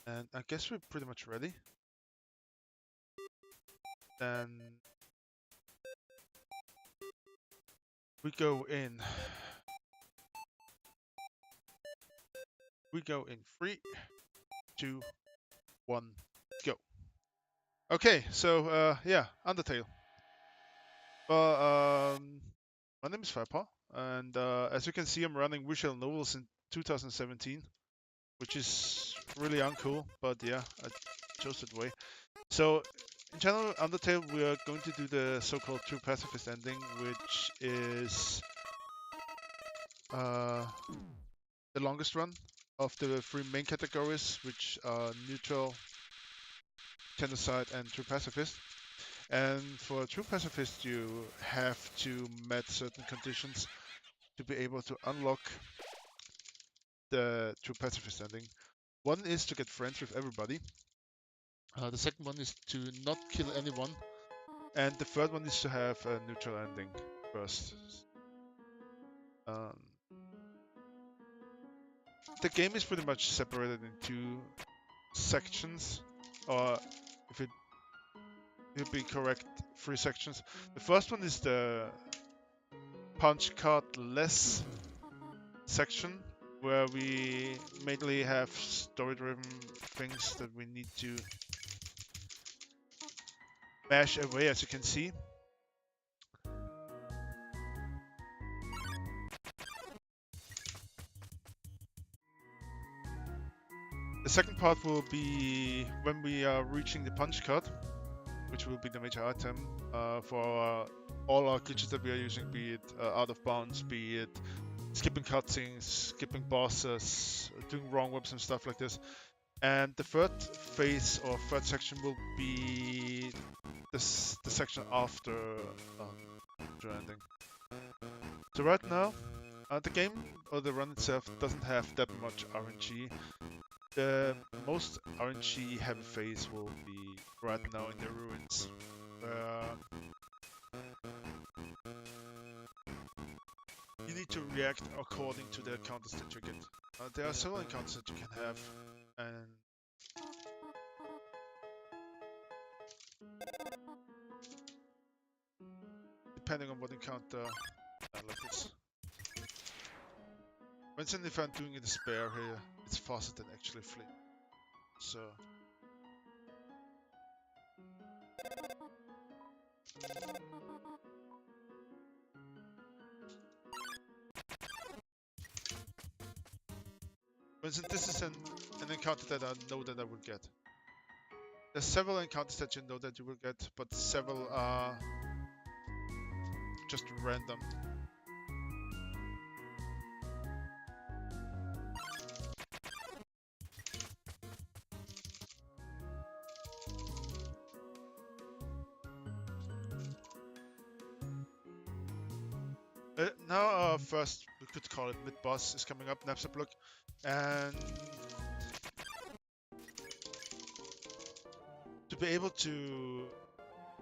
And I guess we're pretty much ready. Then we go in. We go in 3, 2, 1, go. Okay, so yeah, Undertale. Well, my name is FirePawlz, and as you can see, I'm running visual novels in 2017, which is really uncool, but yeah, I chose that way. So, in general, Undertale, we are going to do the so-called true pacifist ending, which is the longest run of the 3 main categories, which are neutral, genocide, and true pacifist. And for a true pacifist, you have to meet certain conditions to be able to unlock the true pacifist ending. One is to get friends with everybody. The second one is to not kill anyone. And the third one is to have a neutral ending first. Um, the game is pretty much separated into sections, or if it would be correct, 3 sections. The first one is the punch card less section, where we mainly have story-driven things that we need to mash away, as you can see. The second part will be when we are reaching the punch card, which will be the major item for all our glitches that we are using, be it out of bounds, be it skipping cutscenes, skipping bosses, doing wrong webs and stuff like this. And the third phase or third section will be the section after the ending. So right now, the game or the run itself doesn't have that much RNG. The most RNG heavy phase will be right now in the ruins, where you need to react according to the encounters that you get. There are several encounters that you can have, and depending on what encounter, like this. For instance, if I'm doing a despair here, it's faster than actually flee. So for instance, this is an encounter that I know that I will get. There's several encounters that you know that you will get, but several are just random. Now our first, we could call it mid-boss, is coming up, Napsapluk, and to be able to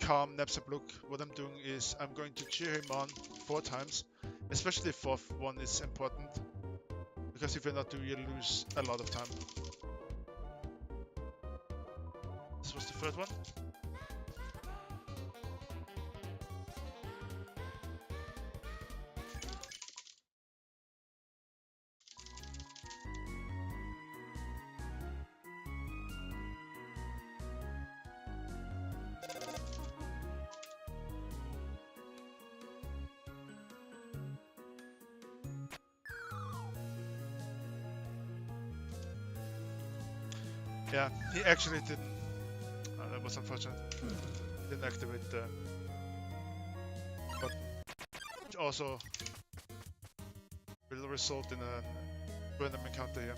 calm Napsapluk, what I'm doing is I'm going to cheer him on 4 times, especially the 4th one is important, because if you're not doing, you lose a lot of time. This was the 3rd one. Yeah, he actually didn't. That was unfortunate. Didn't activate the. But which also will result in a random encounter here.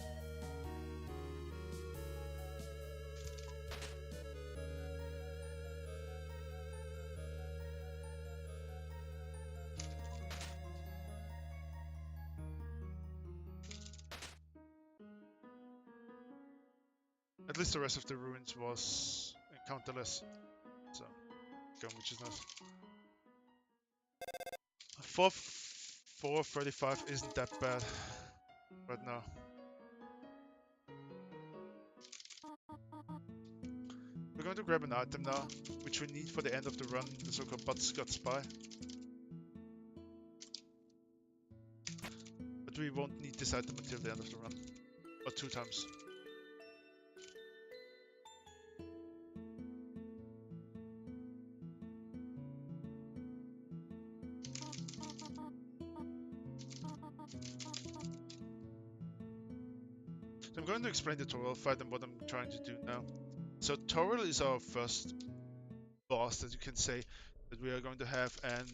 At least the rest of the ruins was encounterless, so which is nice. 435 isn't that bad right now. We're going to grab an item now, which we need for the end of the run, the so-called Buttscott Spy. But we won't need this item until the end of the run. Or 2 times. So I'm going to explain the Toril fight and what I'm trying to do now. So Toril is our first boss that you can say that we are going to have, and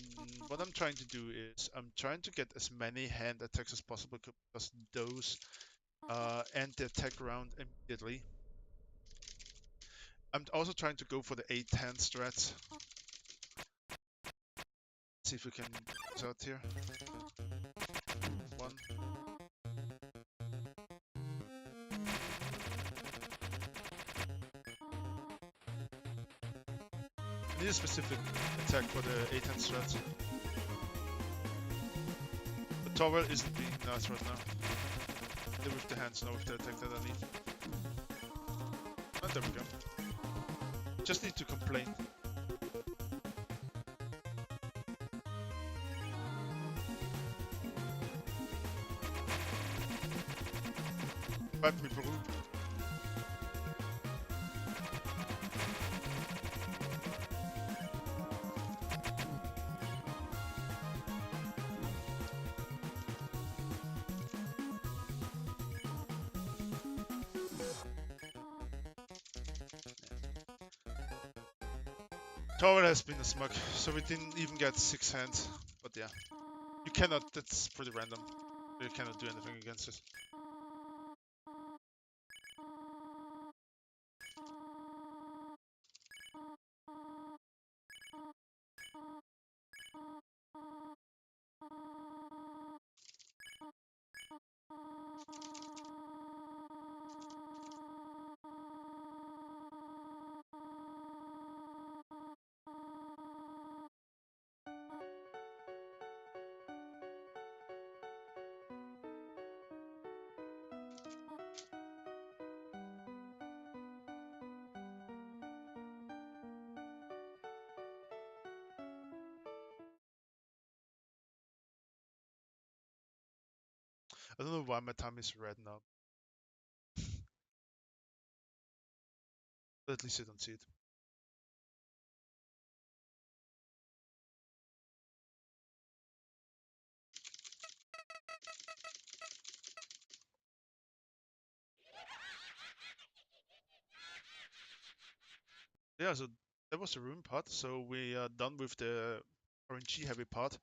what I'm trying to do is I'm trying to get as many hand attacks as possible because those end the attack round immediately. I'm also trying to go for the 8 hand strats. See if we can start here. 1. Need a specific attack for the 8 hand strats. But Toril isn't being nice right now. Either with the hands, nor with the attack that I need. And there we go. Just need to complain. Fight me, Peru. Toril has been a smug, so we didn't even get 6 hands. But yeah, you cannot, that's pretty random. You cannot do anything against it. I don't know why my time is red now. But at least I don't see it. Yeah, so that was the rune part. So we are done with the RNG heavy part.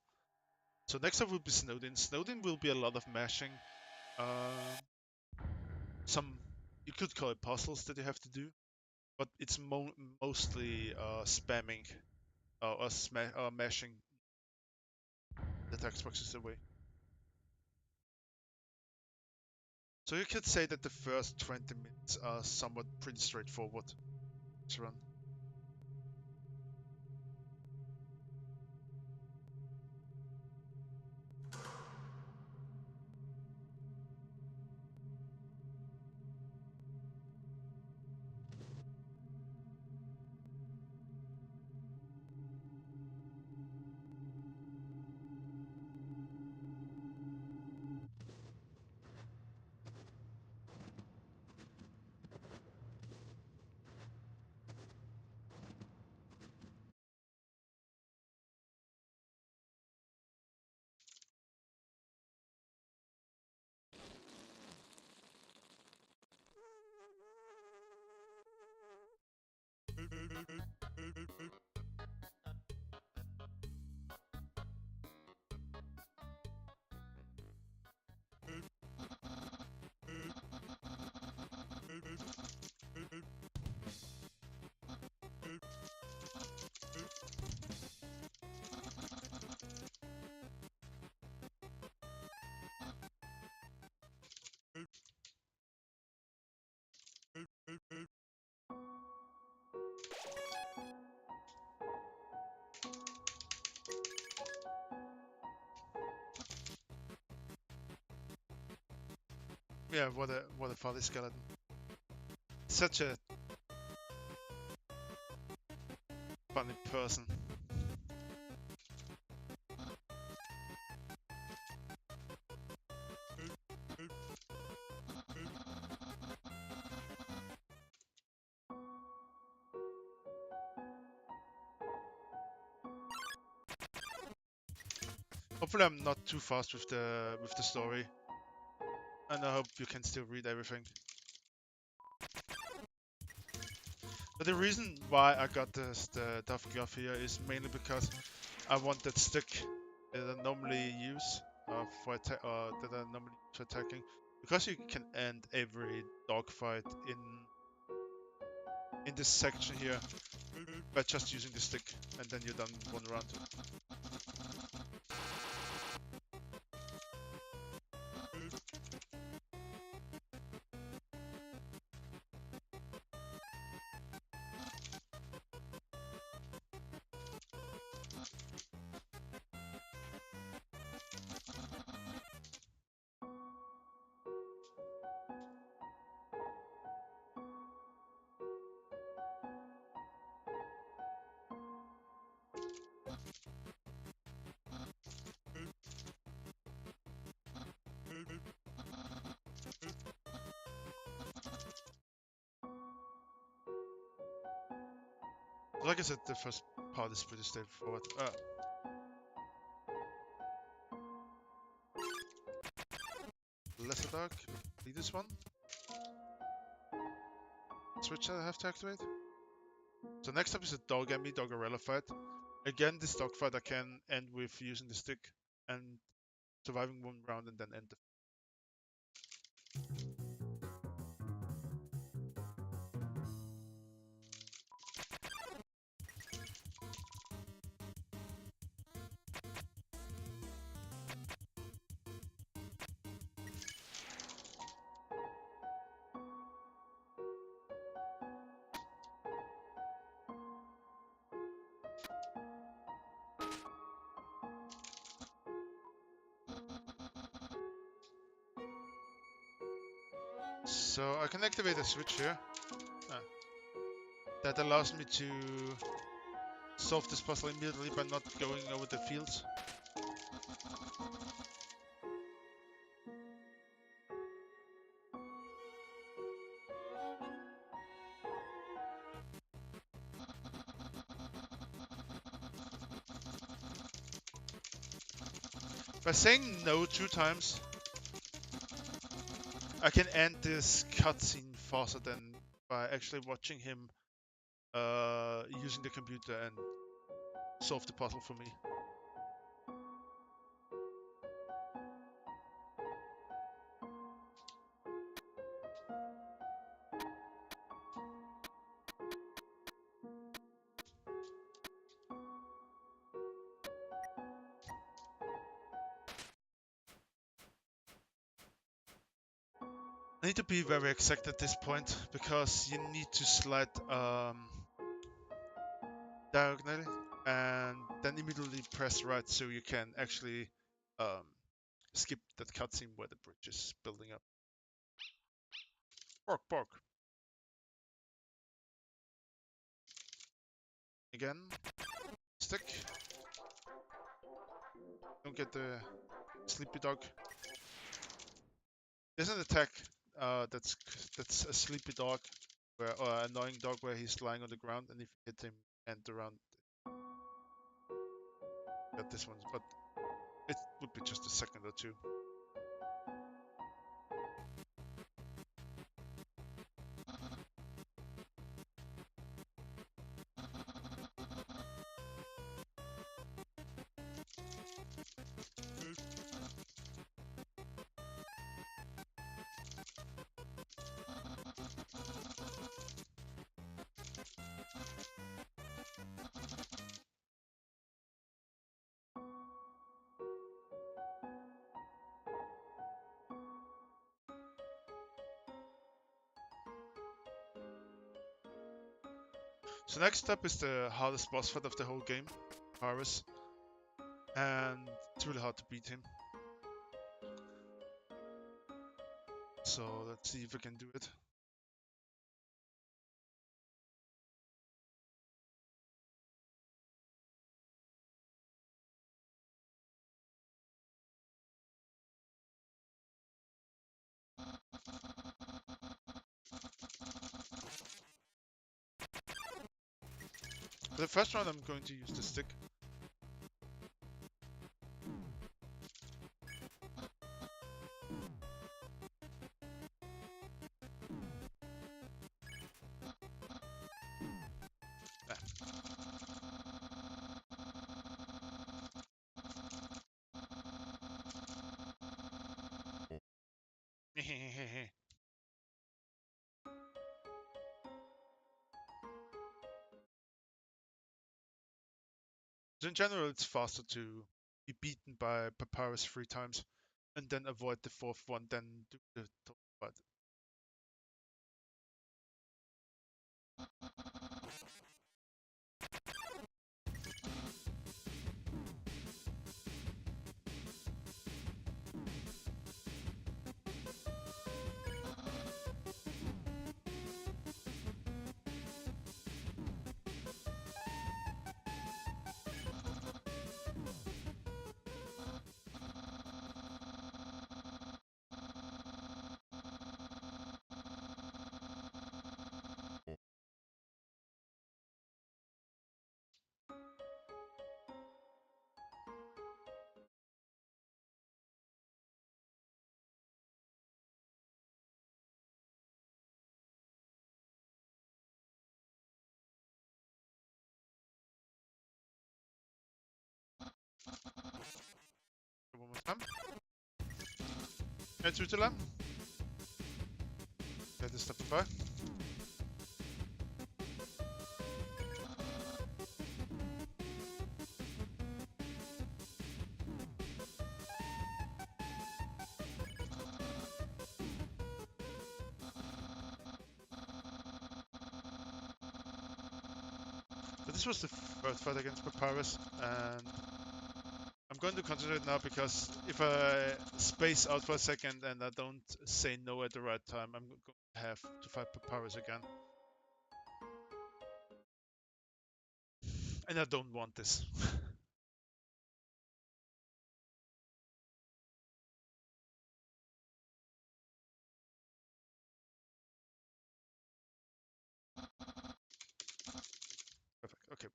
So next up will be Snowdin. Snowdin will be a lot of mashing. Some, you could call it puzzles that you have to do, but it's mostly spamming or mashing the text boxes away. So you could say that the first 20 minutes are somewhat pretty straightforward to run. Yeah, what a folly skeleton. Such a funny person. Hopefully I'm not too fast with the story. And I hope you can still read everything. But the reason why I got the Duff Guff here is mainly because I want that stick that I normally use that I normally use for attacking. Because you can end every dogfight in this section here by just using the stick, and then you're done one round. Like I said, the first part is pretty straightforward. Lesser dog, lead this one. Switch that I have to activate. So next up is a dog enemy, Dogorella fight. Again, this dog fight I can end with using the stick and surviving one round and then end the. So I can activate a switch here. That allows me to solve this puzzle immediately by not going over the fields. By saying no 2 times, I can end this cutscene faster than by actually watching him using the computer and solve the puzzle for me. I need to be very exact at this point because you need to slide diagonally and then immediately press right so you can actually skip that cutscene where the bridge is building up. Bark, bark. Again, stick. Don't get the sleepy dog. There's an attack that's a sleepy dog, or an annoying dog where he's lying on the ground, and if you hit him and around, got this one, but it would be just a second or two. So next up is the hardest boss fight of the whole game, FirePawlz, and it's really hard to beat him. So let's see if we can do it. For the first round, I'm going to use the stick. So in general, it's faster to be beaten by Papyrus 3 times and then avoid the fourth one, then do the top part. One more time. Head to the lamp. That is step 5. So this was the first fight against Papyrus, and I'm going to consider it now because if I space out for a second and I don't say no at the right time, I'm going to have to fight Papyrus again. And I don't want this. Perfect. Okay.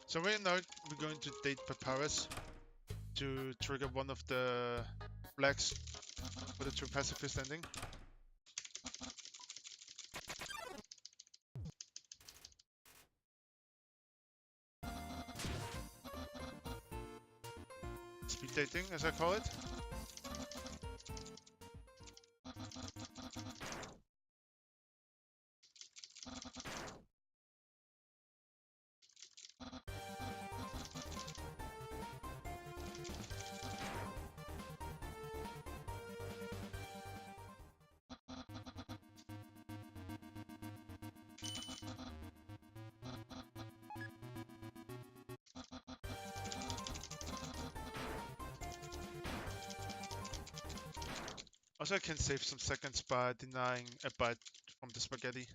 So right now we're going to date Papyrus to trigger one of the flags for the true pacifist ending. Speed dating, as I call it. Also, I can save some seconds by denying a bite from the spaghetti.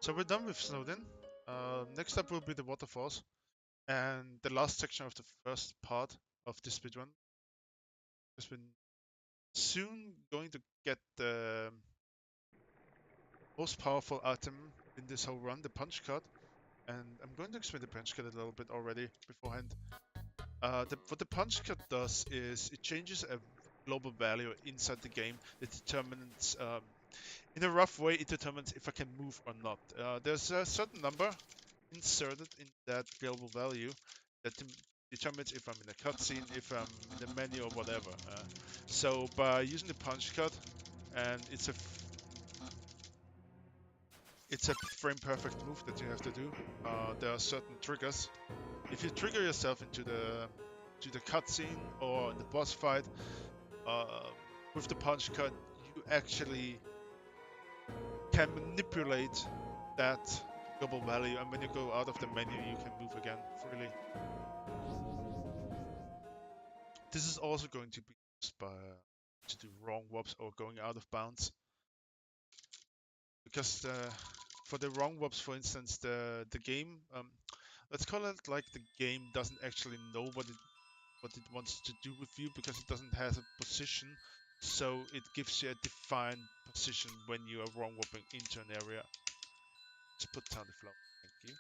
So we're done with Snowden. Next up will be the waterfalls, and the last section of the first part of this speedrun has been soon going to get the most powerful item in this whole run, the punch card. And I'm going to explain the punch card a little bit already beforehand. What the punch card does is it changes a global value inside the game that determines, in a rough way, it determines if I can move or not. There's a certain number inserted in that global value that determines if I'm in a cutscene, if I'm in a menu or whatever. So by using the punch card, and it's a frame perfect move that you have to do. There are certain triggers. If you trigger yourself into the cutscene or in the boss fight with the punch card, you actually can manipulate that global value, and when you go out of the menu, you can move again freely. This is also going to be used to do wrong warps or going out of bounds, because for the wrong warps, for instance, the game, let's call it like the game doesn't actually know what it wants to do with you, because it doesn't have a position, so it gives you a defined position when you are wrong warping into an area. Let's put down the flow. Thank you.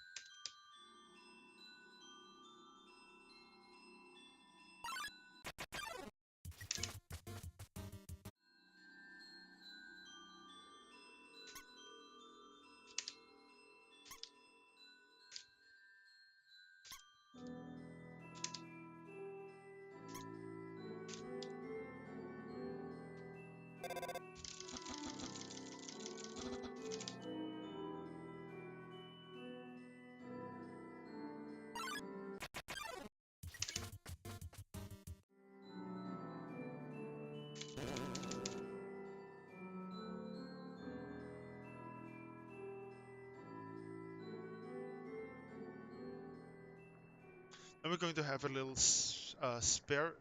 And we're going to have a little spear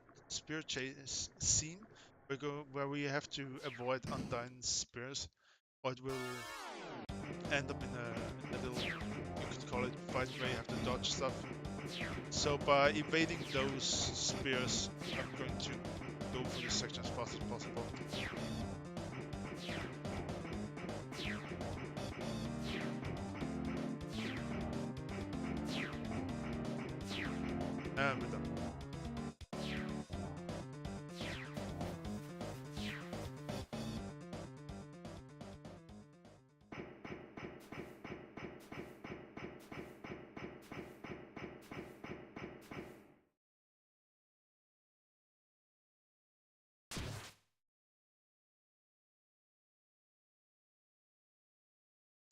chase scene where we have to avoid undying spears, or it will end up in a little, you could call it fight, where you have to dodge stuff. So by evading those spears, I'm going to go through this section as fast as possible. And we're done.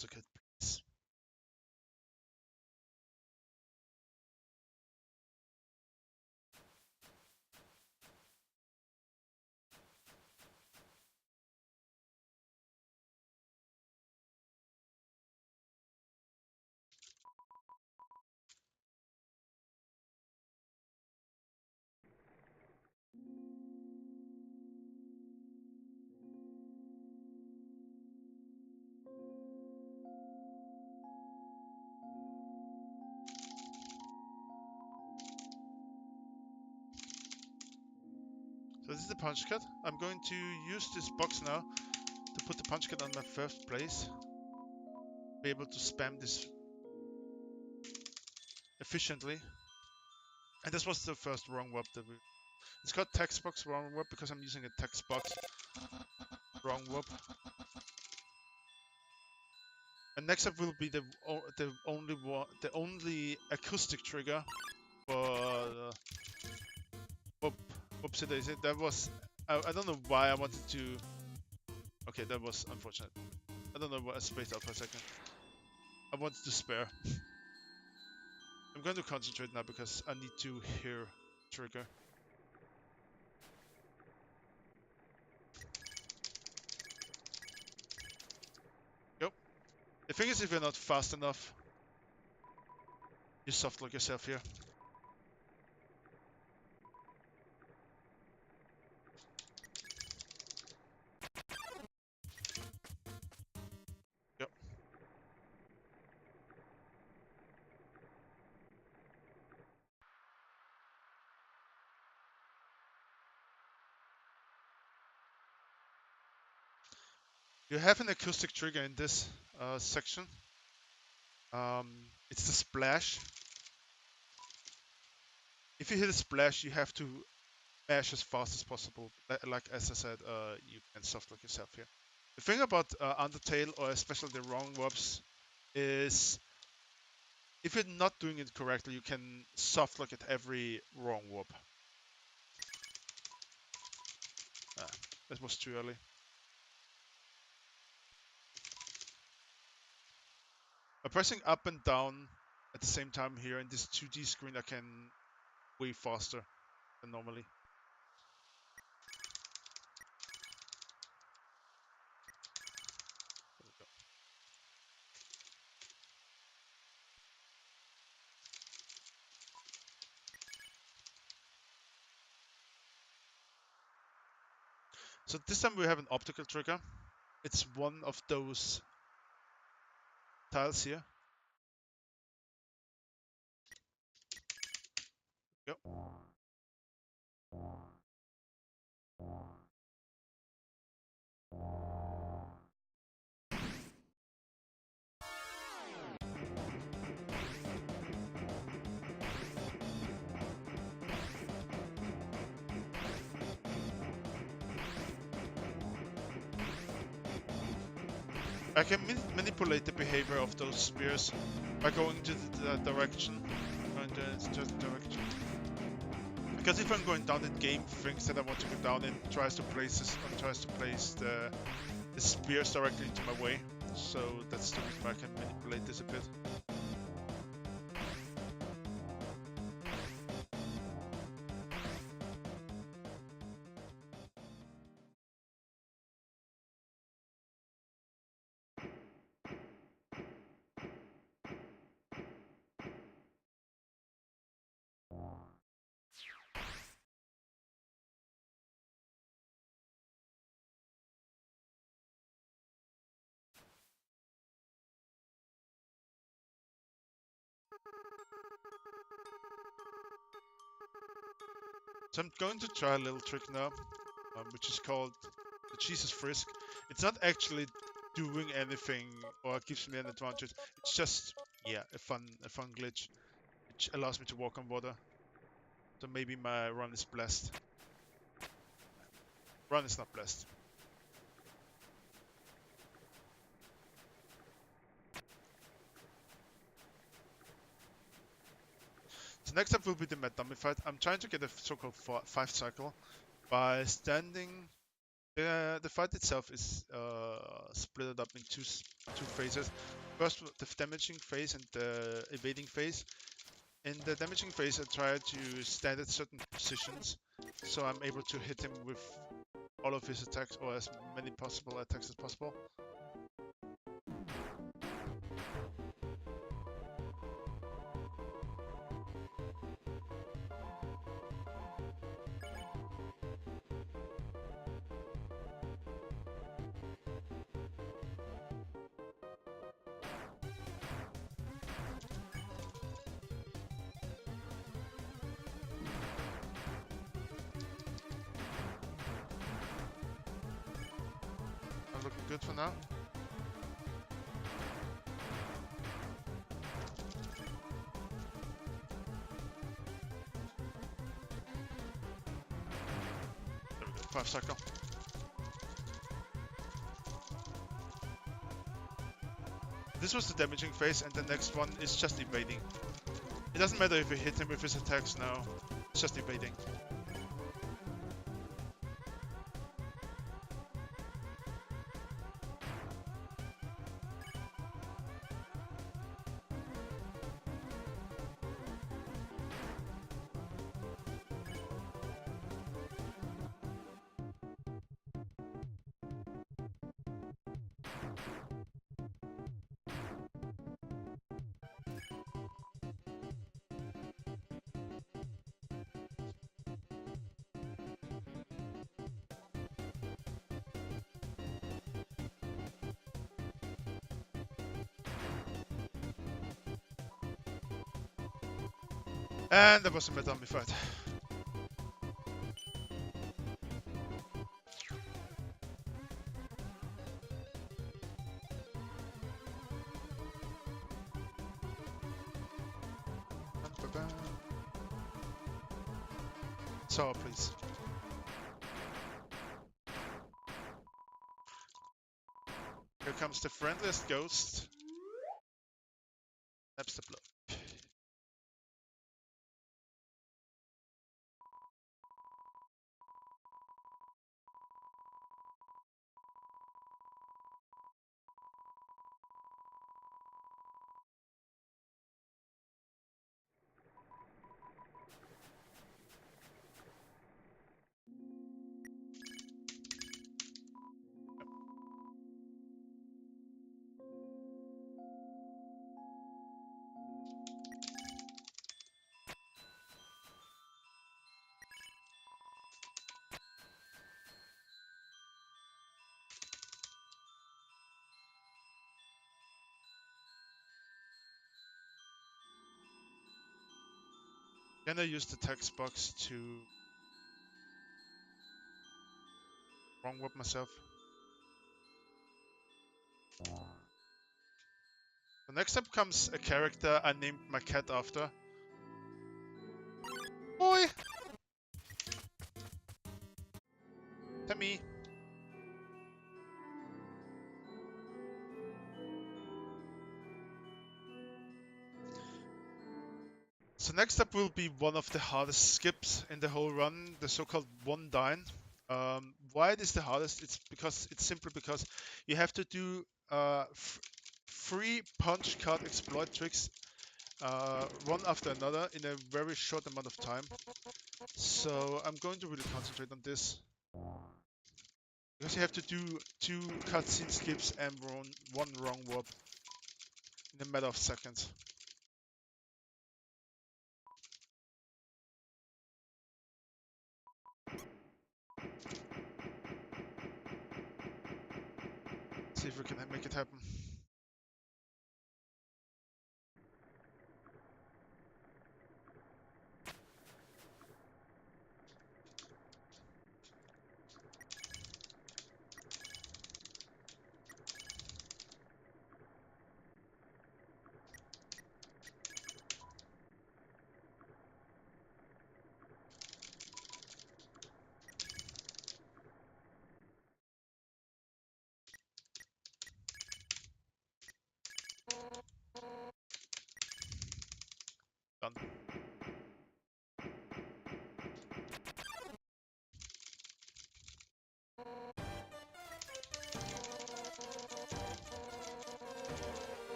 It's okay, please. So this is the punch card. I'm going to use this box now to put the punch card on my first place. Be able to spam this efficiently. And this was the first wrong warp that we... It's called text box wrong warp because I'm using a text box wrong warp. And next up will be the only acoustic trigger for whoopsie daisy. That was... I don't know why I wanted to... Okay, that was unfortunate. I don't know why I spaced out for a second. I wanted to spare. I'm going to concentrate now because I need to hear trigger. Yep. The thing is, if you're not fast enough, you soft lock yourself here. Yep. You have an acoustic trigger in this section. It's the splash. If you hit a splash, you have to mash as fast as possible. Like as I said, you can softlock yourself here. The thing about Undertale, or especially the wrong warps, is if you're not doing it correctly, you can softlock at every wrong warp. That was too early. By pressing up and down at the same time here in this 2D screen, I can way faster than normally. There we go. So this time we have an optical trigger. It's one of those tiles here. Yep. I can manipulate the behavior of those spears by going to the direction. Going to just direction. Because if I'm going down in game, thinks that I want to go down and tries to place the spears directly into my way. So that's the reason why I can manipulate this a bit. So I'm going to try a little trick now, which is called the Jesus Frisk. It's not actually doing anything or gives me an advantage. It's just, yeah, a fun glitch, which allows me to walk on water. So maybe my run is blessed. Run is not blessed. So next up will be the Mad Dummy fight. I'm trying to get a so-called 5 cycle by standing. The fight itself is split up in two phases. First, the damaging phase and the evading phase. In the damaging phase, I try to stand at certain positions, so I'm able to hit him with all of his attacks, or as many possible attacks as possible. I'm looking good for now. There we go, 5 cycle. This was the damaging phase, and the next one is just evading. It doesn't matter if we hit him with his attacks now, it's just evading. And there was a Mad Dummy fight. Da-da. Sour, please. Here comes the friendliest ghost. That's the blow. Then I use the text box to wrong whip myself. The next up comes a character I named my cat after. Boy! Tammy. So next up will be one of the hardest skips in the whole run, the so-called one dine. Why it is the hardest? It's simply because you have to do 3 punch card exploit tricks one after another in a very short amount of time. So I'm going to really concentrate on this. Because you have to do 2 cutscene skips and 1 wrong warp in a matter of seconds. See if we can make it happen. Done.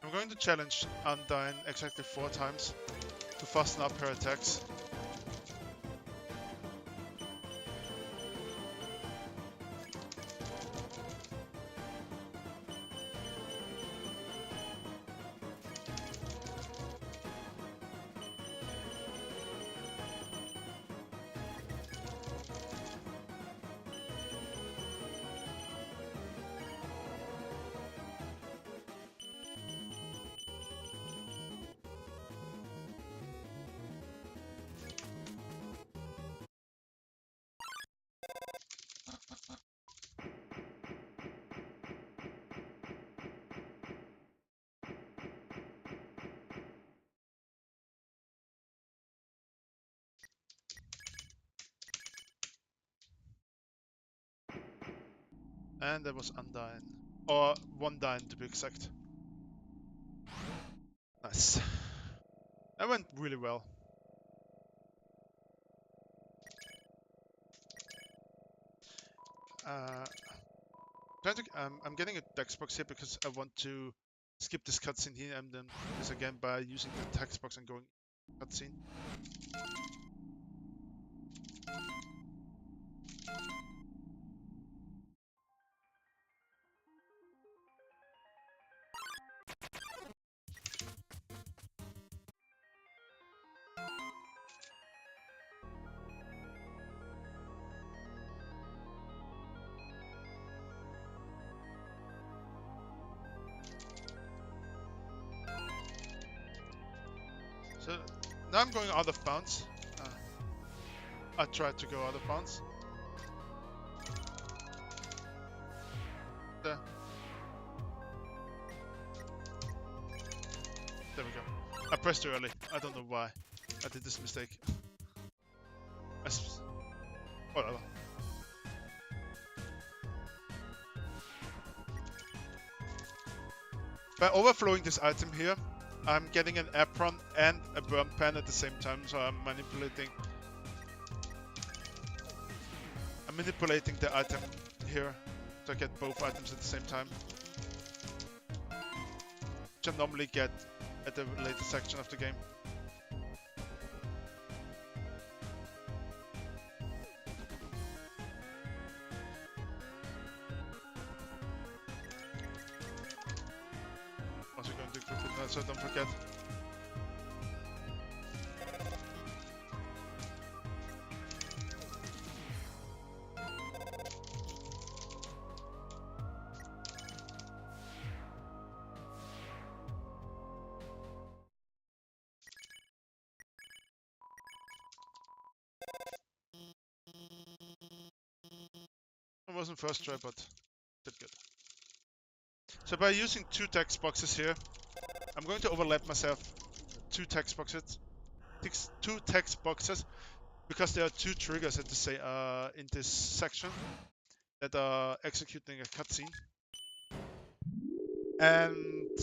I'm going to challenge Undyne exactly 4 times to fasten up her attacks. And that was Undyne. Or one Dyne to be exact. Nice. That went really well. I'm getting a text box here because I want to skip this cutscene here and then do this again by using the text box and going cutscene. So now I'm going out of bounds. I tried to go out of bounds. There. There we go. I pressed early. I don't know why. I did this mistake. Whatever. By overflowing this item here, I'm getting an apron and a burn pan at the same time, so I'm manipulating the item here to get both items at the same time. Which I normally get at the later section of the game. Also going to equip it now, so don't forget. It wasn't first try, but did good. So by using 2 text boxes here, I'm going to overlap myself 2 text boxes, because there are 2 triggers at the in this section that are executing a cutscene. And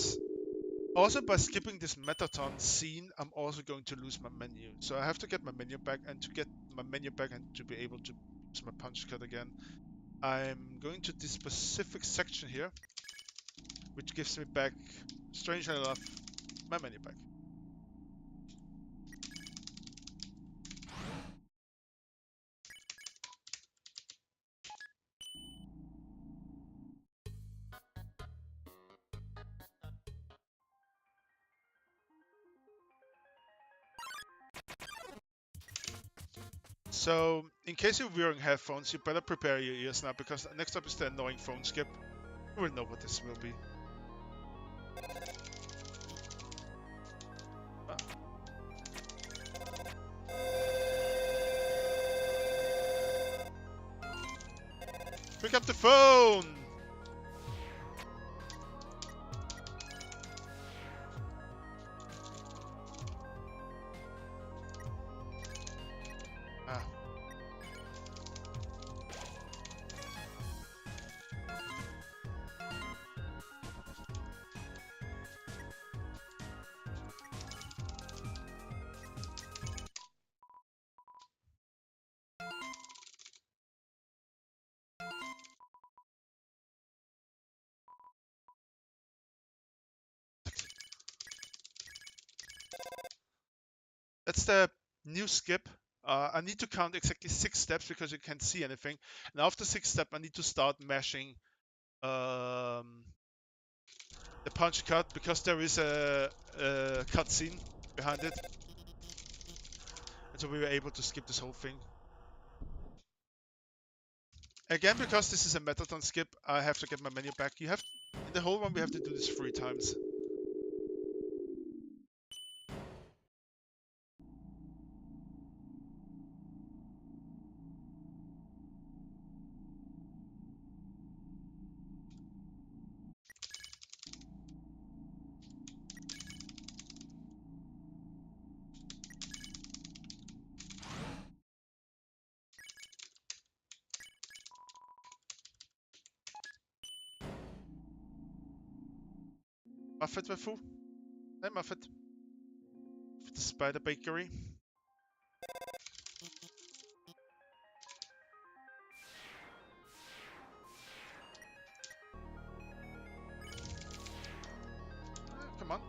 also by skipping this metaton scene, I'm also going to lose my menu. So I have to get my menu back, and to get my menu back and to be able to use my punch card again, I'm going to this specific section here, which gives me back, strangely enough, my menu back. So, in case you're wearing headphones, you better prepare your ears now, because next up is the annoying phone skip. You will know what this will be. Pick up the phone! Ah. That's the new skip. I need to count exactly 6 steps because you can't see anything. And after 6 steps, I need to start mashing the punch cut, because there is a cutscene behind it. And so we were able to skip this whole thing. Again, because this is a metaton skip, I have to get my menu back. In the whole one, we have to do this 3 times. Muffet with who? Hey Muffet. With the Spider Bakery. Come on.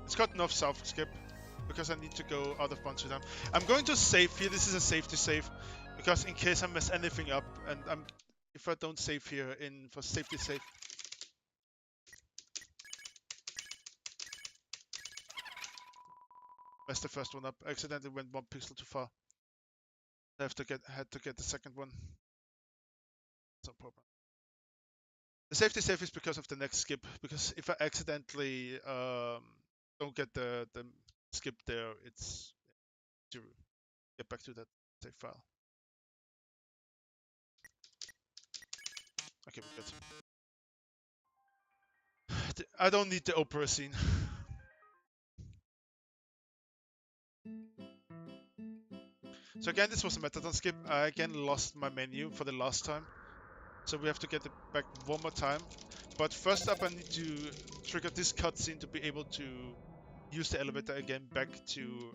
It's got enough south skip, because I need to go out of bunch of them. I'm going to save here. This is a safety save, because in case I mess anything up, and if I don't save here for safety save. Messed the first one up. I accidentally went 1 pixel too far. I had to get the second one. No problem. The safety save is because of the next skip, because if I accidentally don't get the skip there, it's to get back to that save file. Okay, we're good. I don't need the opera scene. So again, this was a metaton skip. I again lost my menu for the last time. So we have to get it back one more time. But first up, I need to trigger this cutscene to be able to use the elevator again back to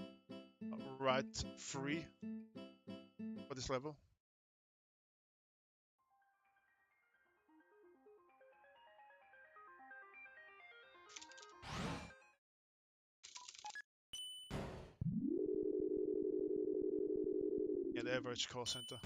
ride 3 for this level. Yeah, the average call center.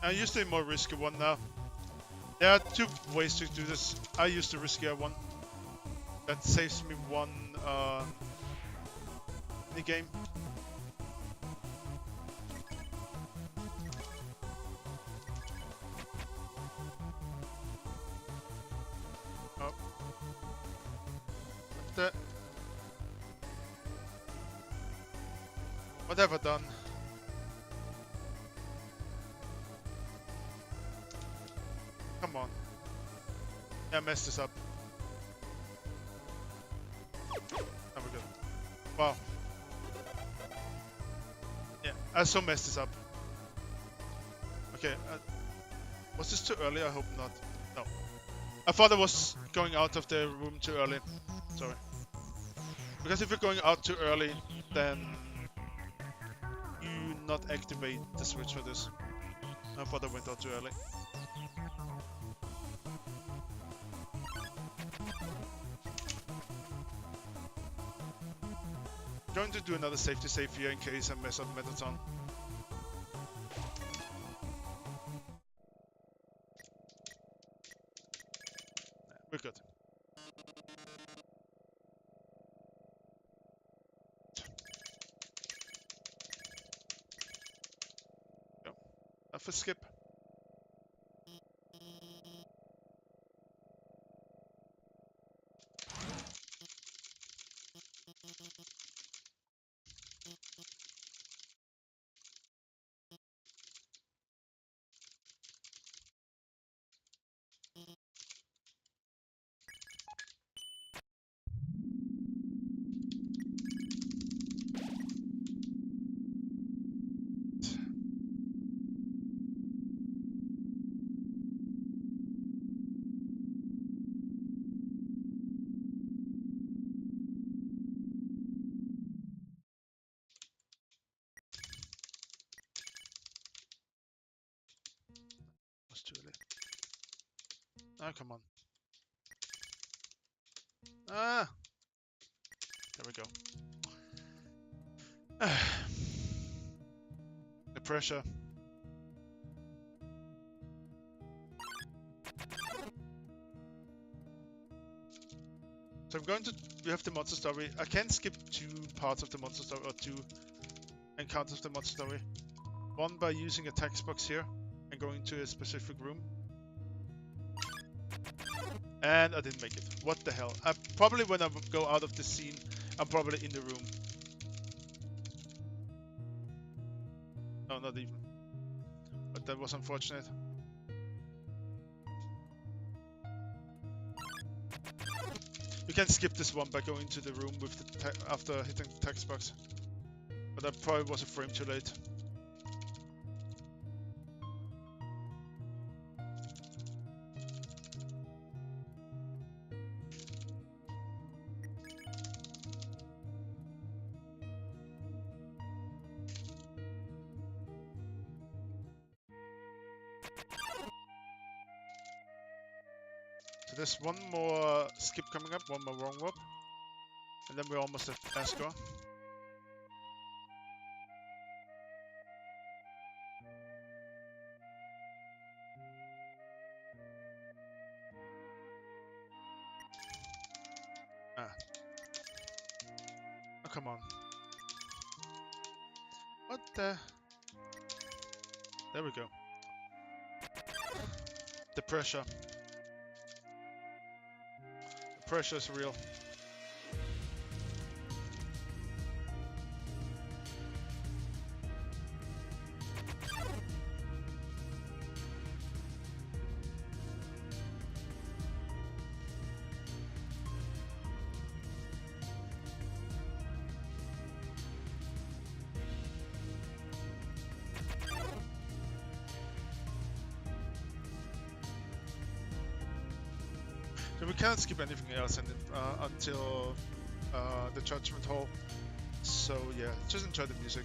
I used the more risky one now. There are 2 ways to do this. I use the riskier one. That saves me 1 mini game. Oh. What have I done? Come on. Yeah, I messed this up. Now we're good. Wow. Yeah, I so messed this up. Okay, was this too early? I hope not. No. I thought I was going out of the room too early. Sorry. Because if you're going out too early, then you not activate the switch for this. I thought I went out too early. Going to do another safety save here in case I mess up Metaton. We're good. Go. Have a skip. Was too early. Ah, come on. Ah! There we go. The pressure. So I'm going to... We have the monster story. I can skip 2 parts of the monster story, or 2 encounters of the monster story. One by using a text box here and going to a specific room. And I didn't make it. What the hell? Probably when I go out of the scene, I'm probably in the room. not even. But that was unfortunate. You can skip this one by going to the room with the after hitting the text box. But that probably was a frame too late. So there's one more skip coming up, one more wrong warp. And then we're almost at Asgore. Ah. Oh, come on. What the? There we go. The pressure. The pressure is real. So we can't skip anything else until the Judgment Hall. So yeah, just enjoy the music.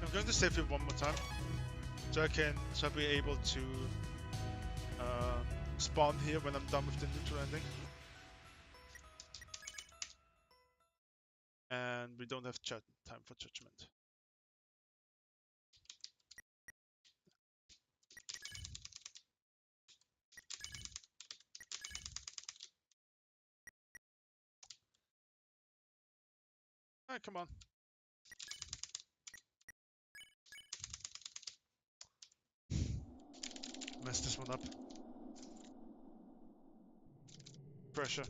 I'm going to save it one more time, so I'll be able to spawn here when I'm done with the neutral ending. And we don't have time for judgment. Ah, come on. Mess this one up. Pressure.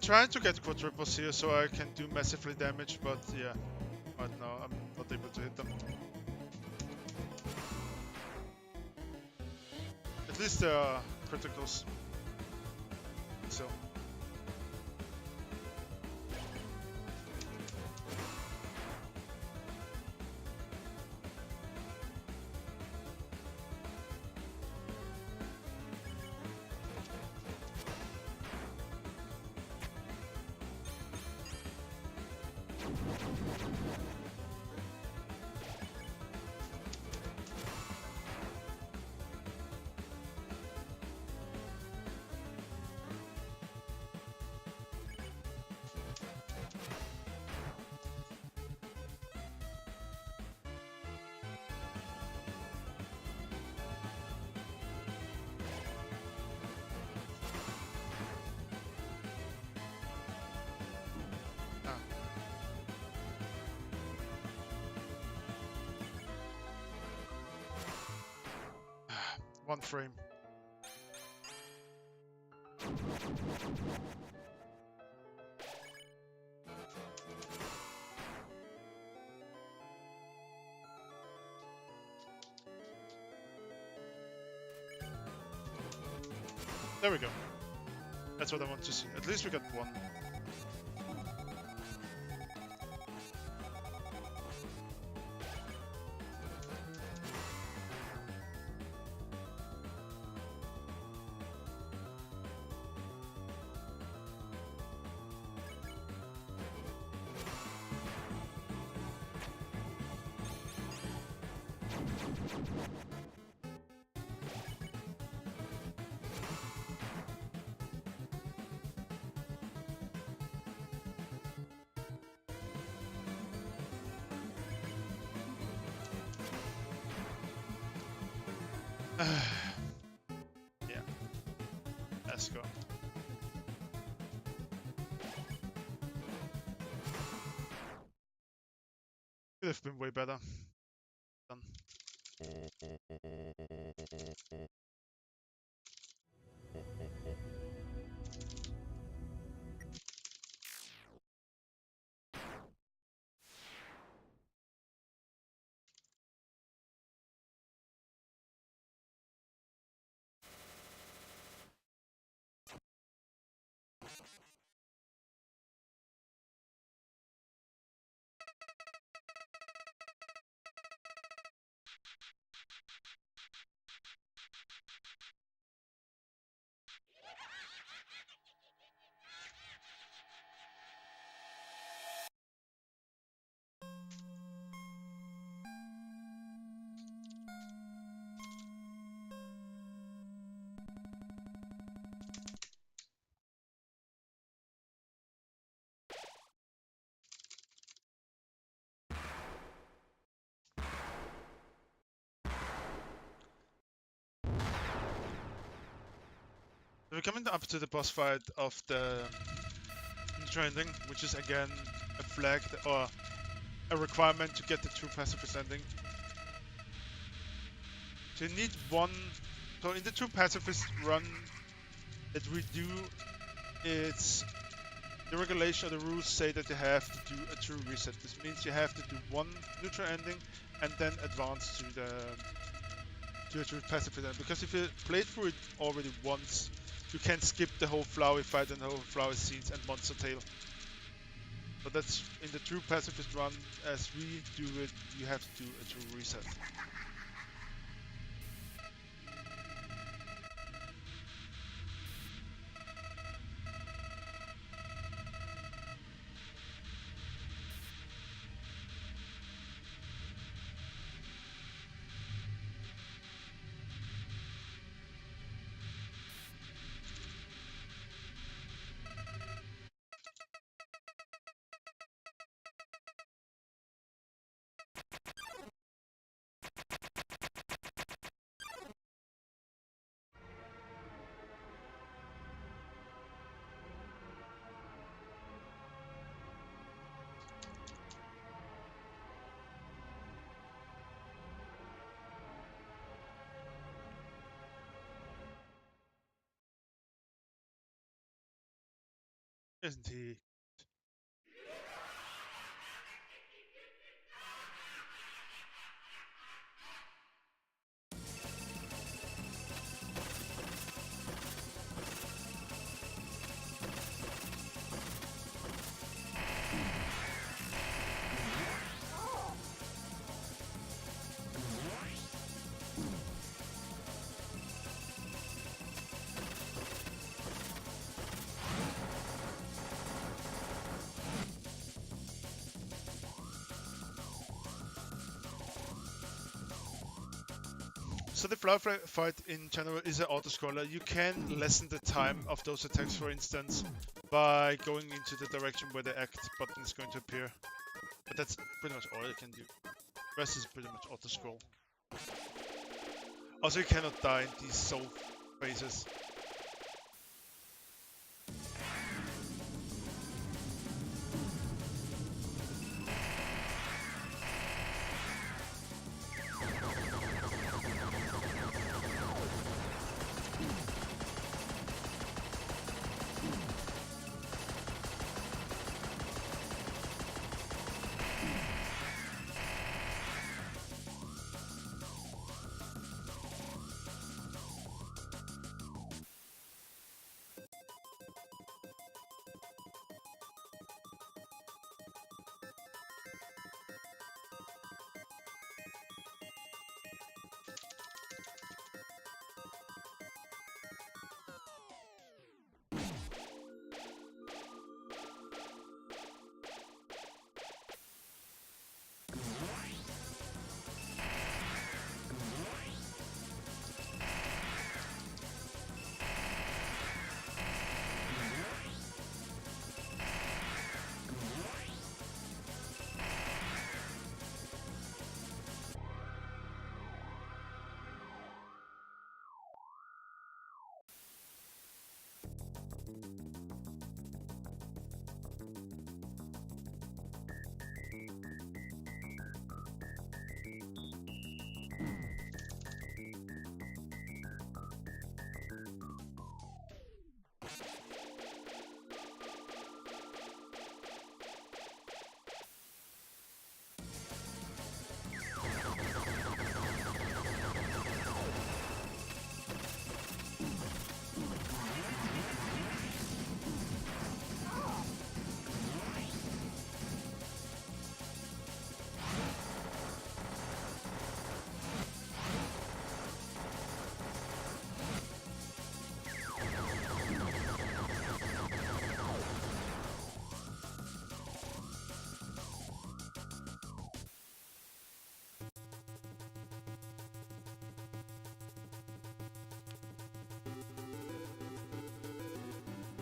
Trying to get quadruples here so I can do massively damage, but yeah, right now I'm not able to hit them. At least there are criticals. So. One frame. There we go. That's what I want to see. At least we got one. Yeah, let's go. Could have been way better. Done. We're coming up to the boss fight of the trending, which is again a flag or a requirement to get the true pacifist ending. So you need one. So in the true pacifist run that we do, it's the regulation or the rules say that you have to do a true reset. This means you have to do one neutral ending and then advance to a true pacifist ending. Because if you played through it already once, you can skip the whole flowery fight and the whole flowery scenes and monster tail. But that's in the true pacifist run, as we do it, you have to do a true reset. Isn't he? So the flower fight in general is an auto-scroller. You can lessen the time of those attacks, for instance, by going into the direction where the act button is going to appear. But that's pretty much all you can do. The rest is pretty much auto-scroll. Also, you cannot die in these soul phases.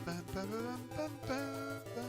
Bam, bam, bam, bam, bam, bam.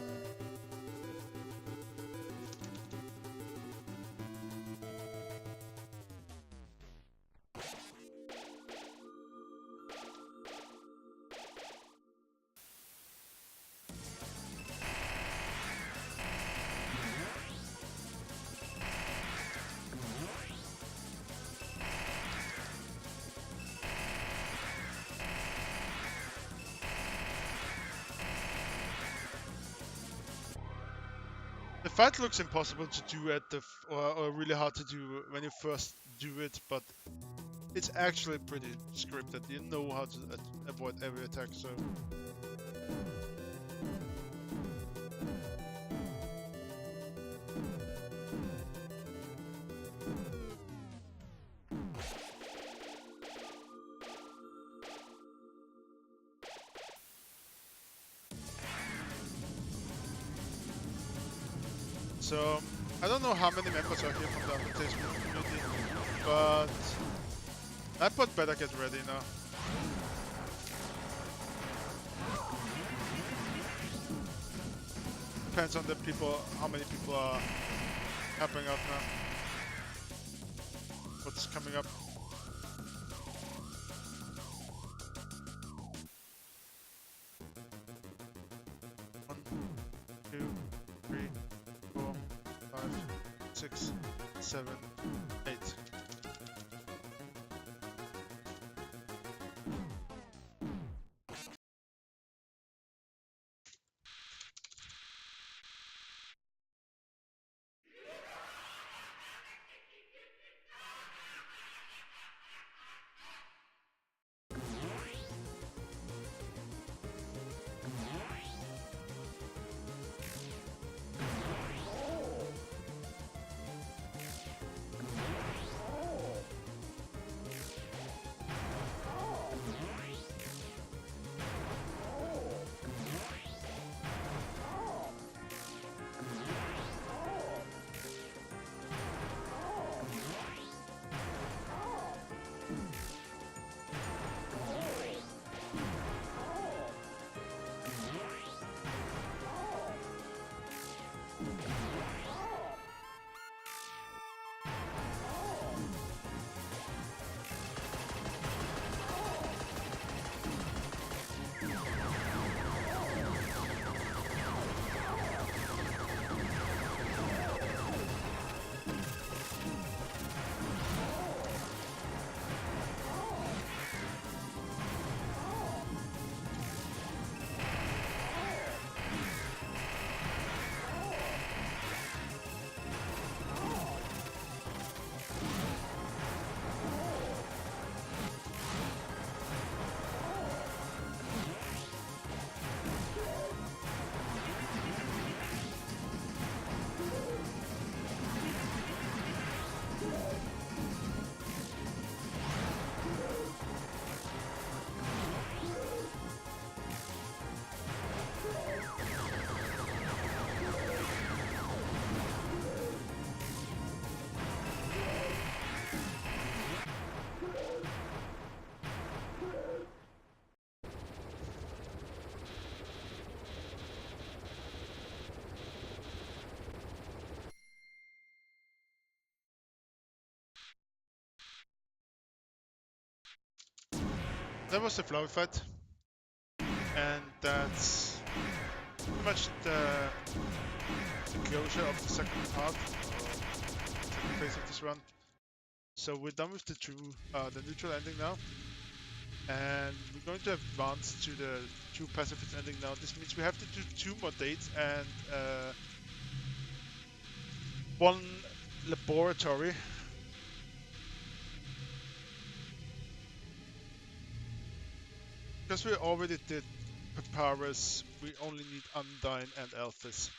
The fight looks impossible to do at the or really hard to do when you first do it, but it's actually pretty scripted. You know how to avoid every attack, so I don't know how many members are here from the UnderTale community, but iPod better get ready now. Depends on the people, how many people are helping out now. What's coming up? One, 2, 3, 4, 5, 6, 7, 8. That was the flower fight, and that's pretty much the closure of the second part, or second phase of this run. So we're done with the neutral ending now, and we're going to advance to the true pacifist ending now. This means we have to do 2 more dates and one laboratory. Because we already did Papyrus, we only need Undyne and Alphys.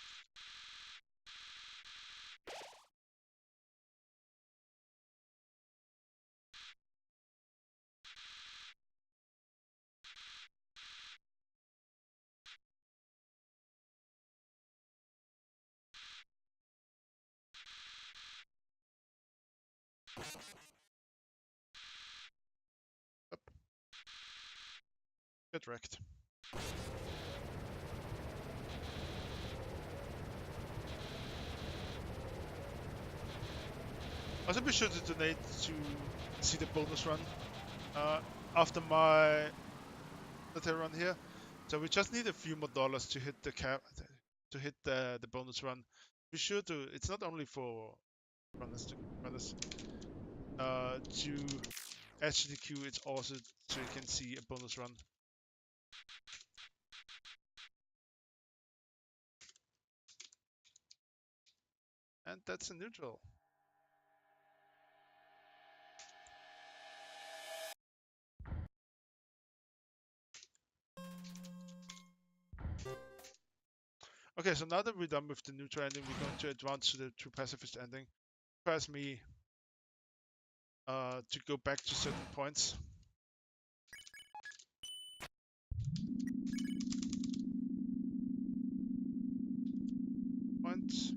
Up. Get wrecked. Also be sure to donate to see the bonus run after my UnderTale run here. So we just need a few more dollars to hit the cap, to hit the bonus run. Be sure to, it's not only for runners to actually queue, it's also so you can see a bonus run. And that's a neutral. Okay, so now that we're done with the neutral ending, we're going to advance to the true pacifist ending. Requires me to go back to certain points. Points.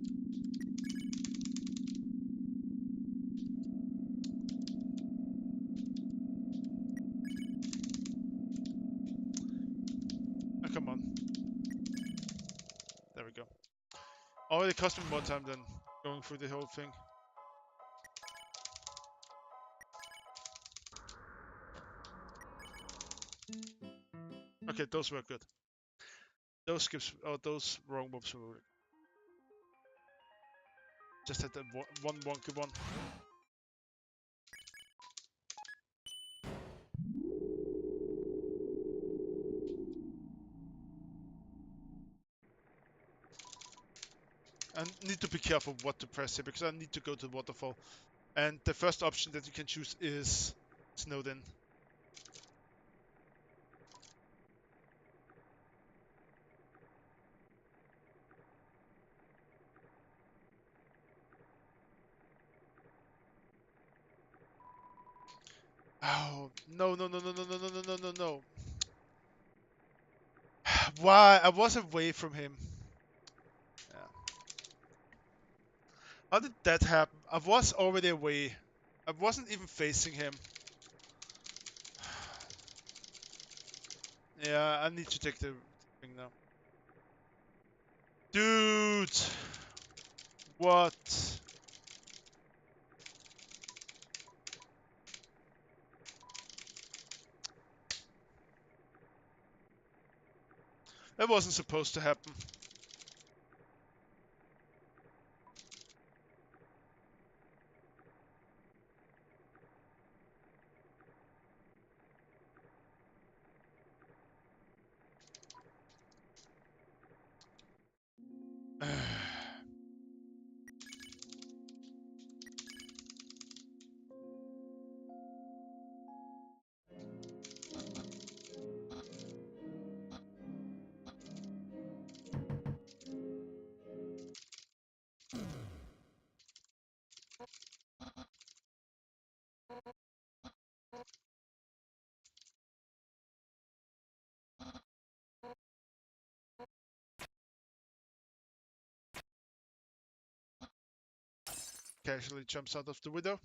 Oh, come on. There we go. Already cost me more time than going through the whole thing. Okay, those were good. Those skips, oh, those wrong moves were really... Just had the one wonky one. I need to be careful what to press here because I need to go to the waterfall. And the first option that you can choose is snowed in. Oh, no, no, no, no, no, no, no, no, no, no, no. Why? I was away from him. Yeah. How did that happen? I was already away. I wasn't even facing him. Yeah, I need to take the thing now. Dude! What? That wasn't supposed to happen. Casually jumps out of the window.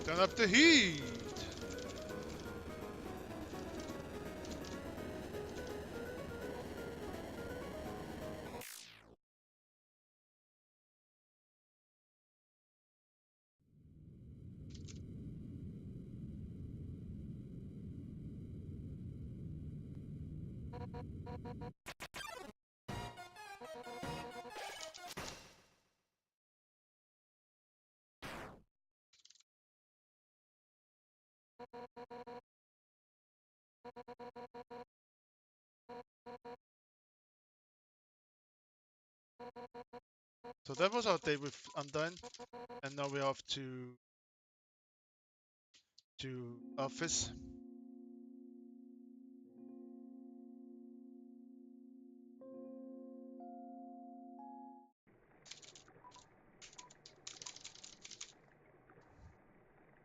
Turn up the heat! So that was our day with Undone, and now we're off to office.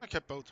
I kept both.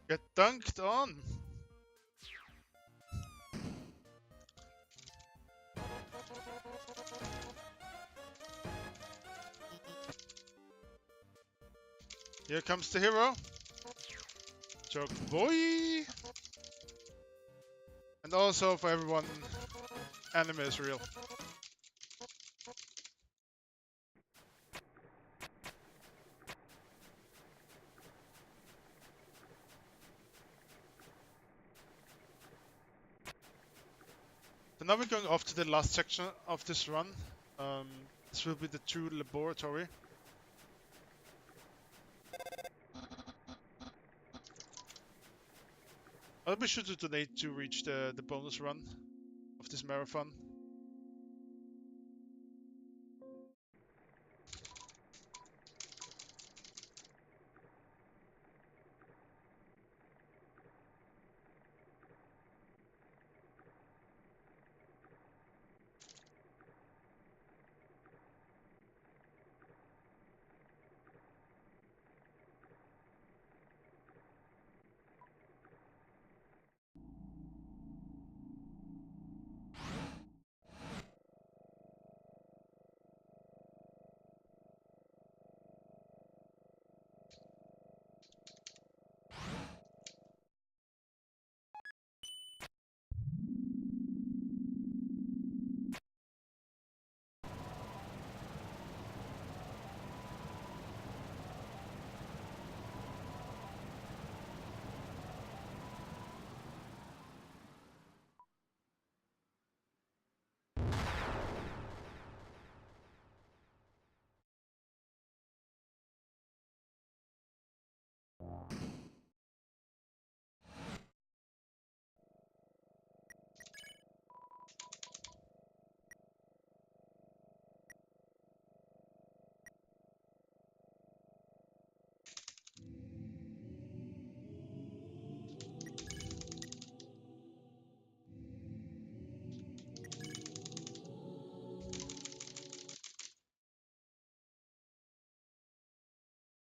Get dunked on! Here comes the hero. Joke boy! And also for everyone, anime is real. So now we're going off to the last section of this run. This will be the true laboratory. I'll be sure to donate to reach the bonus run of this marathon.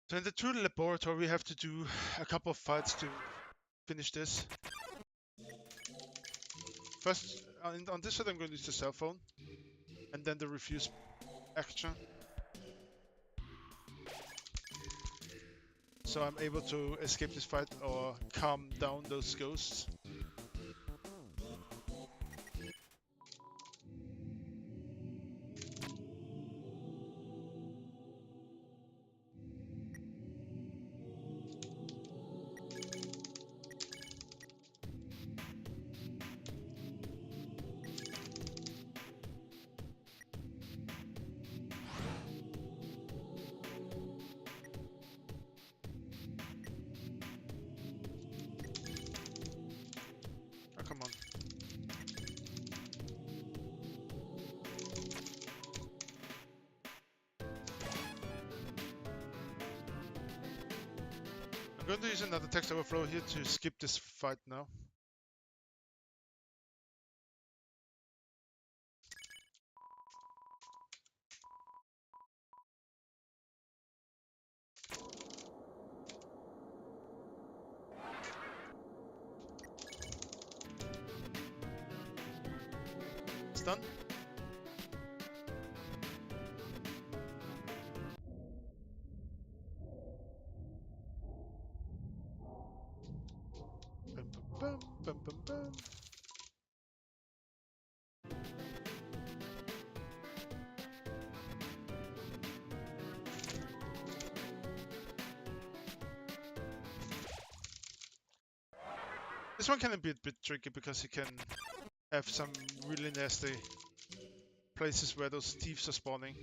So in the true laboratory we have to do a couple of fights to finish this. First, on this side I'm going to use the cell phone, and then the refuse action. So I'm able to escape this fight or calm down those ghosts. Oh, come on. I'm going to use another text overflow here to skip this fight now. It's done. Bum, bum, bum, bum, bum. This one can be a bit tricky because you can have some really nasty places where those thieves are spawning.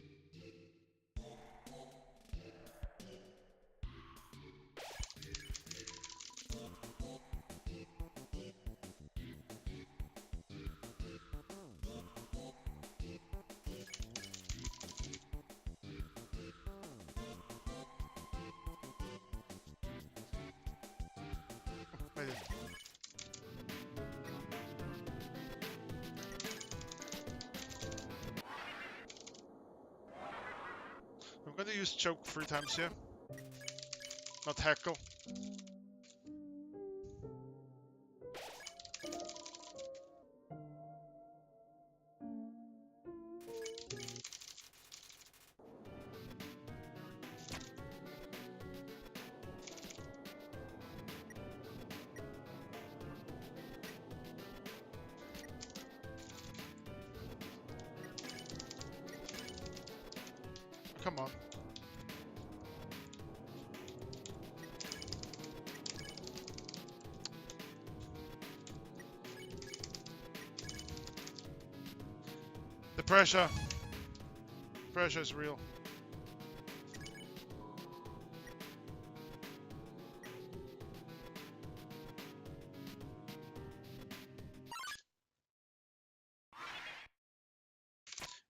I'm gonna use choke 3 times here. Not heckle. Come on. The pressure. Pressure is real.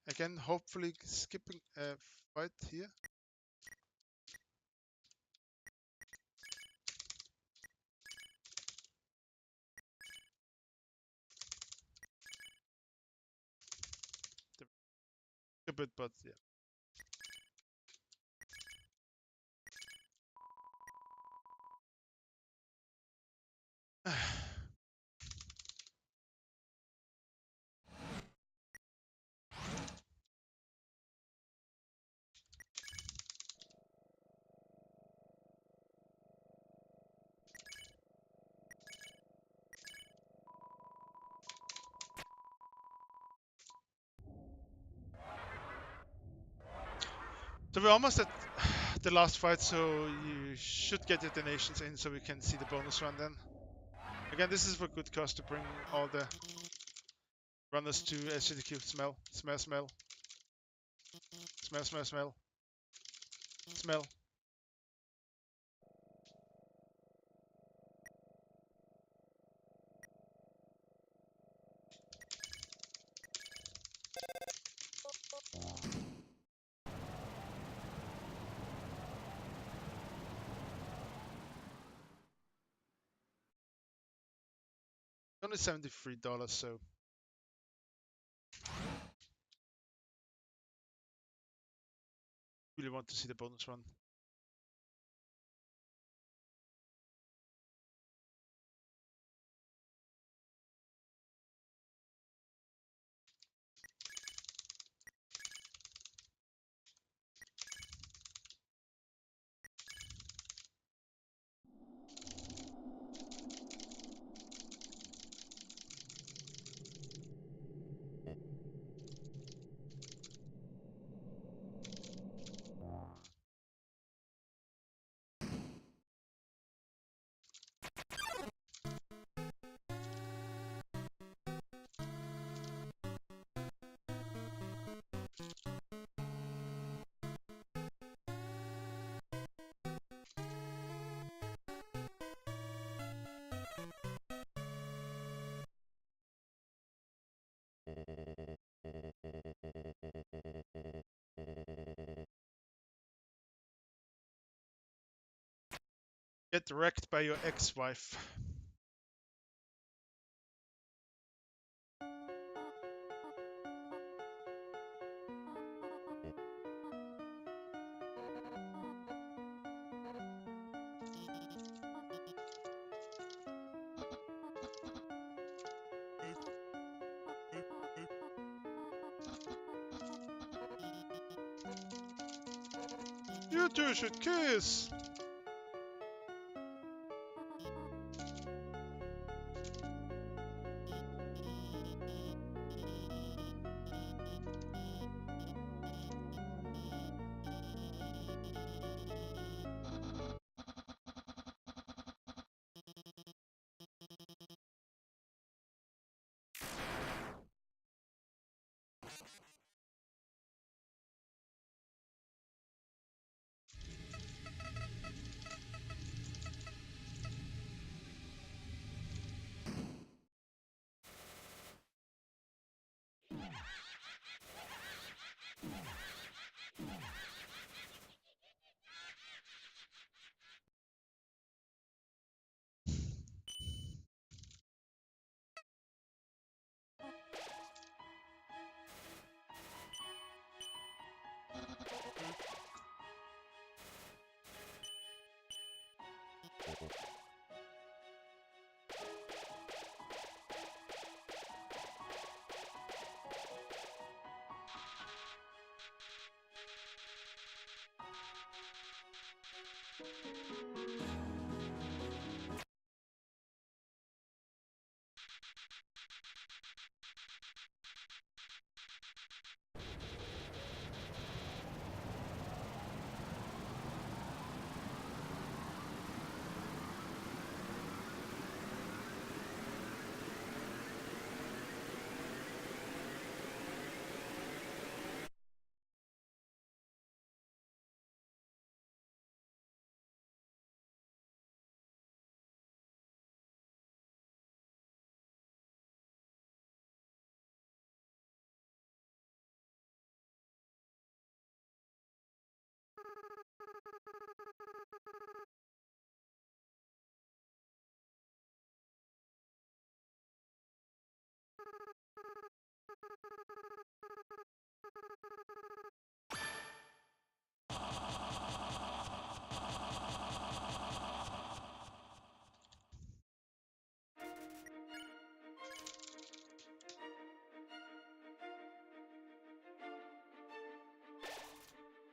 Again, hopefully skipping a fight here. A bit, but yeah. So we're almost at the last fight, so you should get your donations in so we can see the bonus run then. Again, this is for good cause to bring all the runners to SGDQ. Smell, smell, smell. Smell, smell, smell. Smell. Only $73, so really want to see the bonus run. Get wrecked by your ex-wife. You two should kiss!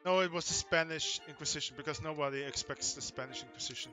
No, it was the Spanish Inquisition, because nobody expects the Spanish Inquisition.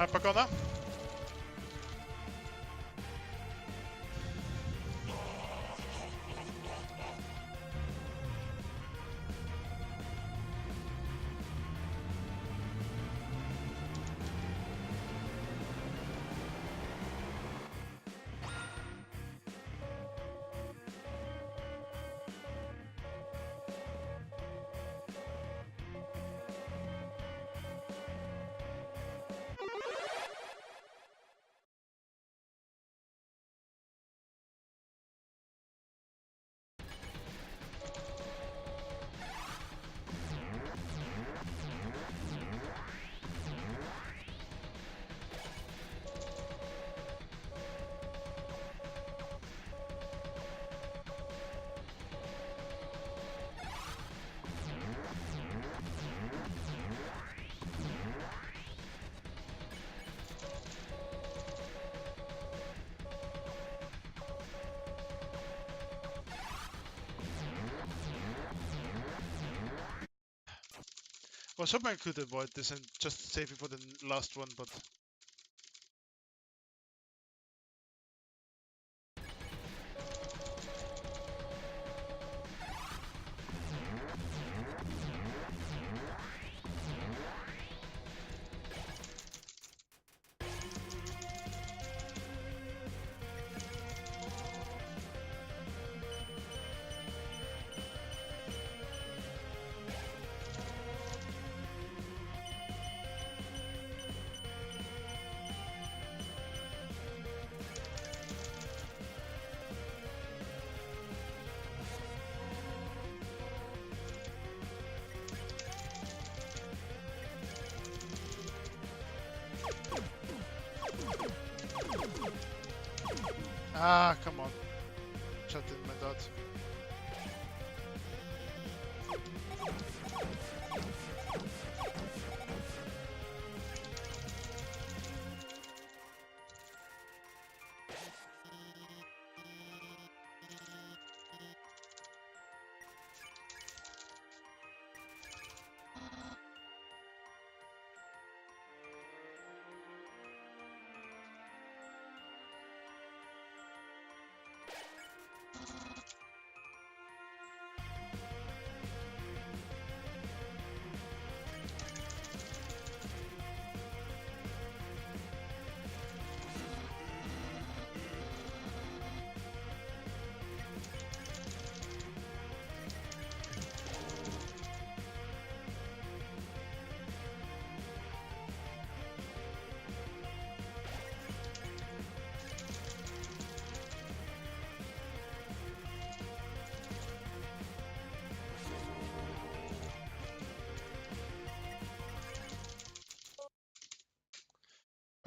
Hypergonna. was hoping I could avoid this and just save it for the last one, but... Ah, come on. Shot in my dot.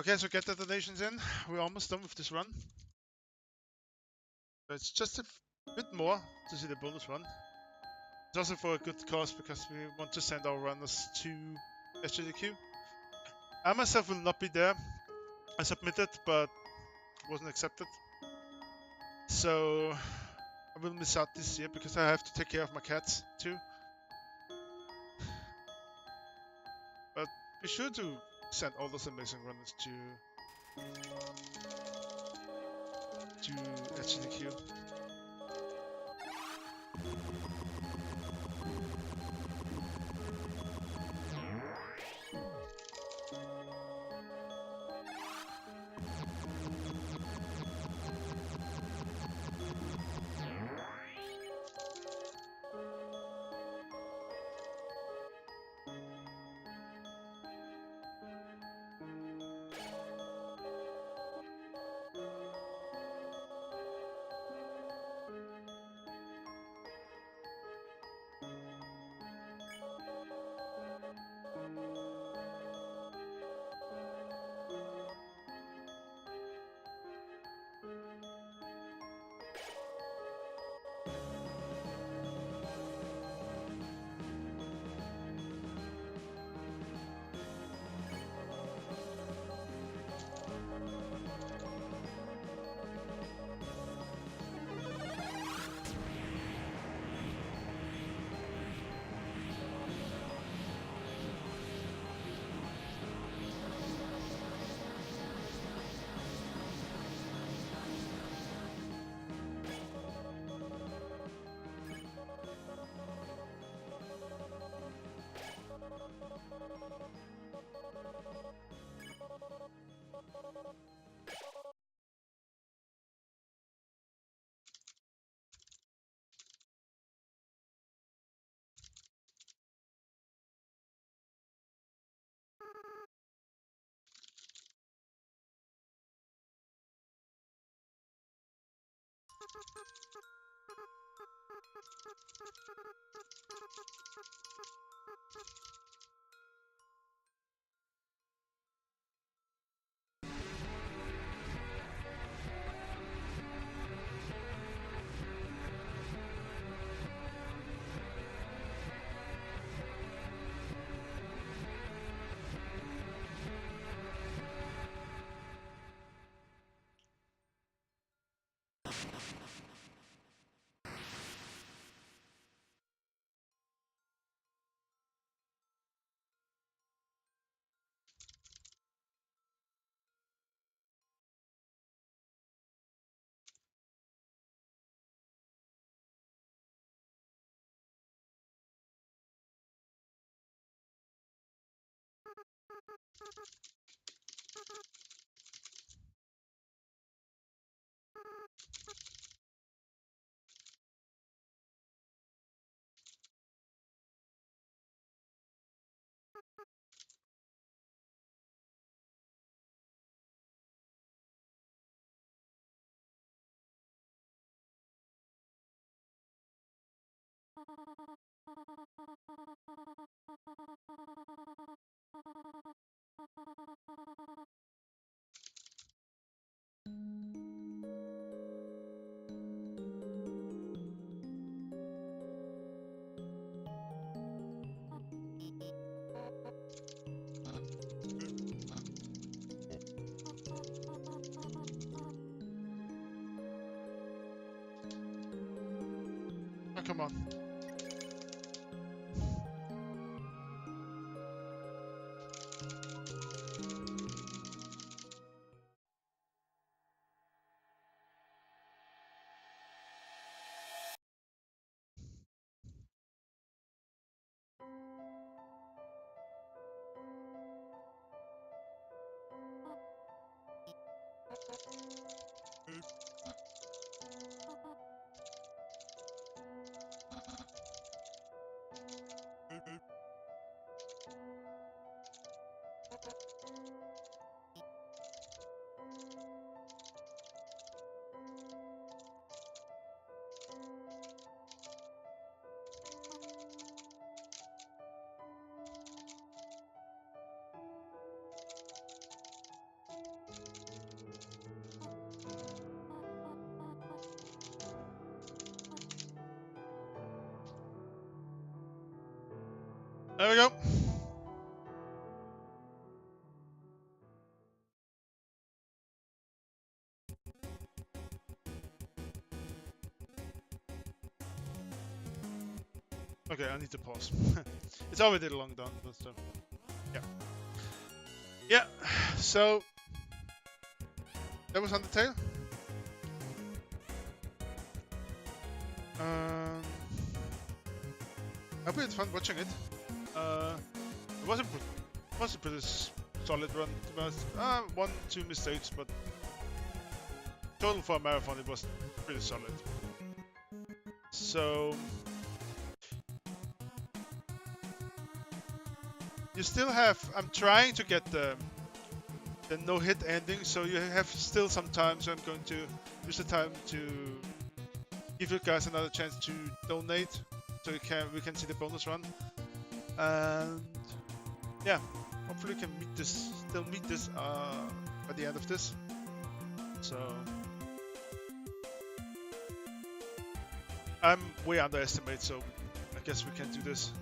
Okay, so get the donations in. We're almost done with this run. So it's just a bit more to see the bonus run. It's also for a good cause because we want to send our runners to SGDQ. I myself will not be there. I submitted, but wasn't accepted. So I will miss out this year because I have to take care of my cats too. But be sure to send all those amazing runners to SGDQ. Oh, come on. There we go. Okay, I need to pause. It's already long done, but yeah. Yeah, so that was UnderTale. I hope you had fun watching it. It was a pretty solid run, to be honest. 1-2 mistakes, but total for a marathon it was pretty solid. So you still have. I'm trying to get the no-hit ending, so you have still some time. So I'm going to use the time to give you guys another chance to donate, so we can see the bonus run. And yeah, hopefully we can still meet this by the end of this. So I'm way underestimated, so I guess we can do this.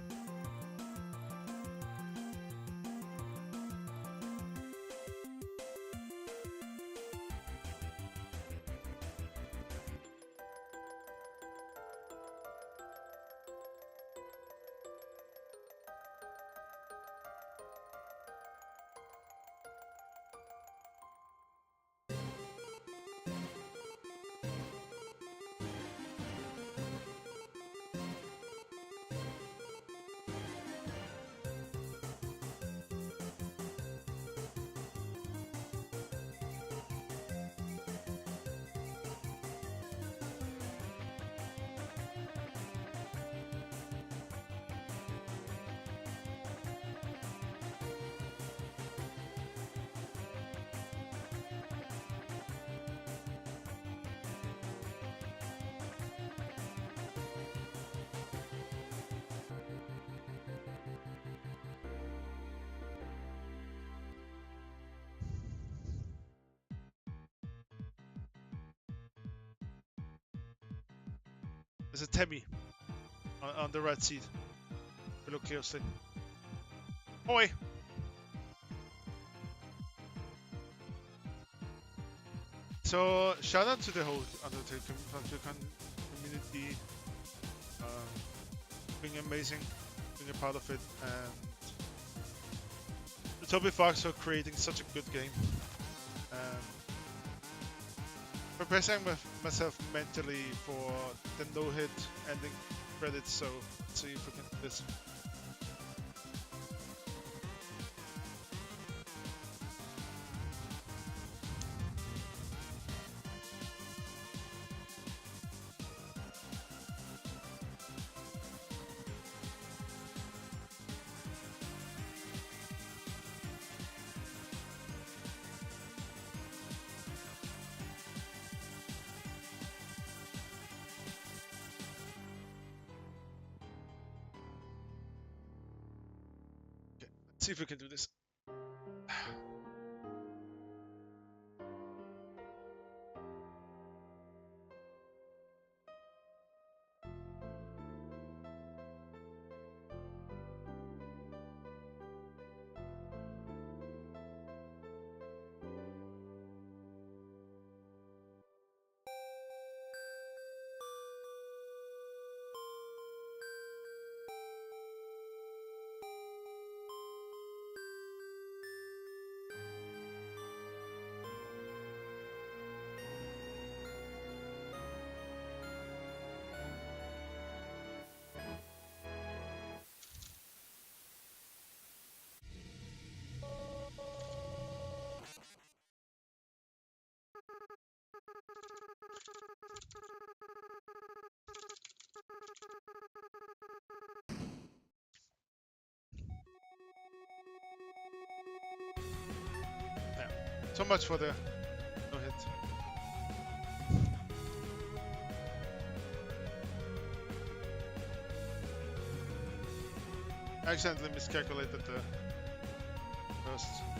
There's a Temmie on the right seat. We look closely. Oi! So shout out to the whole UnderTale community, being amazing, being a part of it, and to Toby Fox for creating such a good game. Preparing myself mentally for the no-hit ending credits, so let's see if we can do this. see if we can do this. So much for the no hit. I accidentally miscalculated the first.